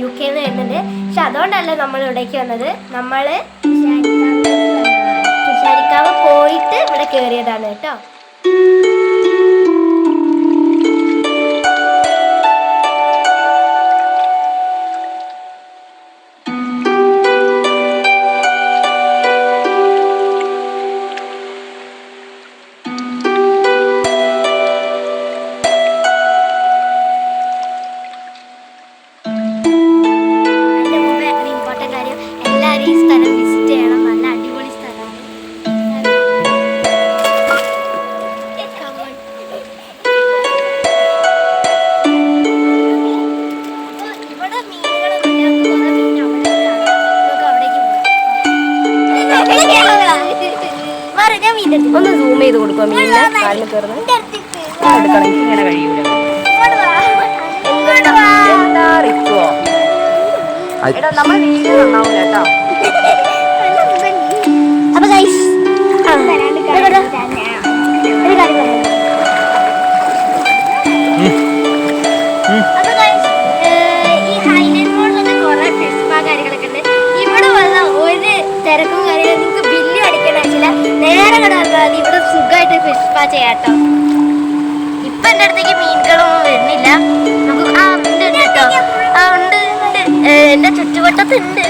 UK വരുന്നുണ്ട്. പക്ഷെ അതുകൊണ്ടല്ല നമ്മൾ ഇവിടേക്ക് വന്നത്. നമ്മൾ തുഷാരിക്കാവ് പോയിട്ട് ഇവിടെ കയറിയതാണ് കേട്ടോ. ഒന്ന് സൂം ചെയ്ത് കൊടുക്കുക. മീനിനെ കാലിന് കയറുന്നത് എടുക്കണം. ഇങ്ങനെ കഴിയൂല. എന്താ റിക്കുവോ? എടാ നമ്മൾ വീഡിയോ നന്നാവൂല കേട്ടോ. അപ്പൊ ഗൈസ് ഈ ഹൈലൈറ്റ് മോളിലൊക്കെ കുറെ ഫിഷ് സ്പാ കാര്യങ്ങളൊക്കെ ഉണ്ട്. ഇവിടെ വന്ന ഒരു തിരക്കും കാര്യങ്ങളും നിങ്ങൾക്ക് ബില്ല് അടിക്കേണ്ട ആവശ്യമില്ല. നേരെ കിടന്നാൽ ഇവിടെ സുഖമായിട്ട് ഫിഷ് സ്പാ ചെയ്യാട്ടോ. ഇപ്പൊ എന്റെ അടുത്തേക്ക് മീനുകളൊന്നും വരുന്നില്ല. നമുക്ക് ഉണ്ട് കേട്ടോ. ഉണ്ട് എന്റെ ചുറ്റുവട്ടത്തുണ്ട്.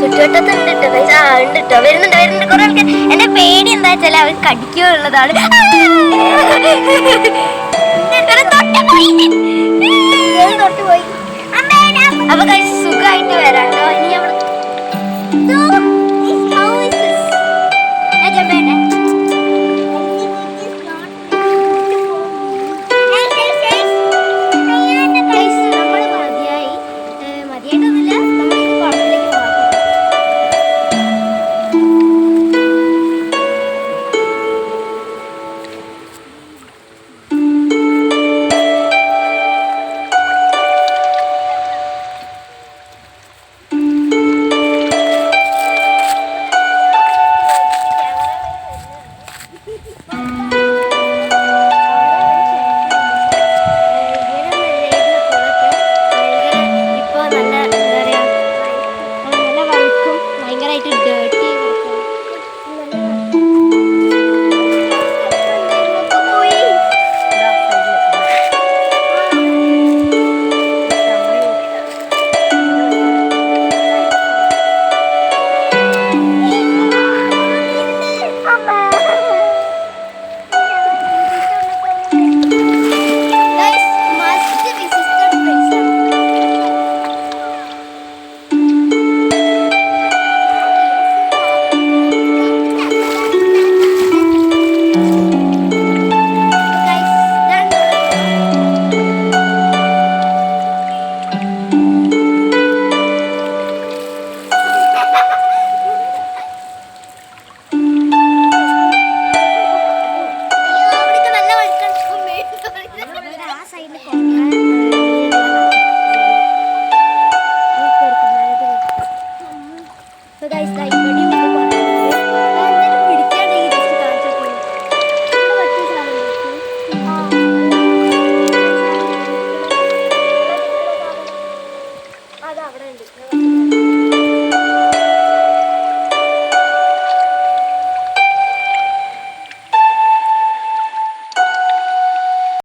ചുറ്റുവട്ടത്തുണ്ട് കേട്ടോ. ഉണ്ട് കേട്ടോ. വരുന്നുണ്ട് കുറെ ആൾക്കാർ. എന്റെ പേടി എന്താ വെച്ചാൽ അവർ കടിക്കുള്ളതാണ്. തൊട്ടുപോയി. അപ്പൊ സുഖമായിട്ട് വരാട്ടോ. ഇനി അവിടെ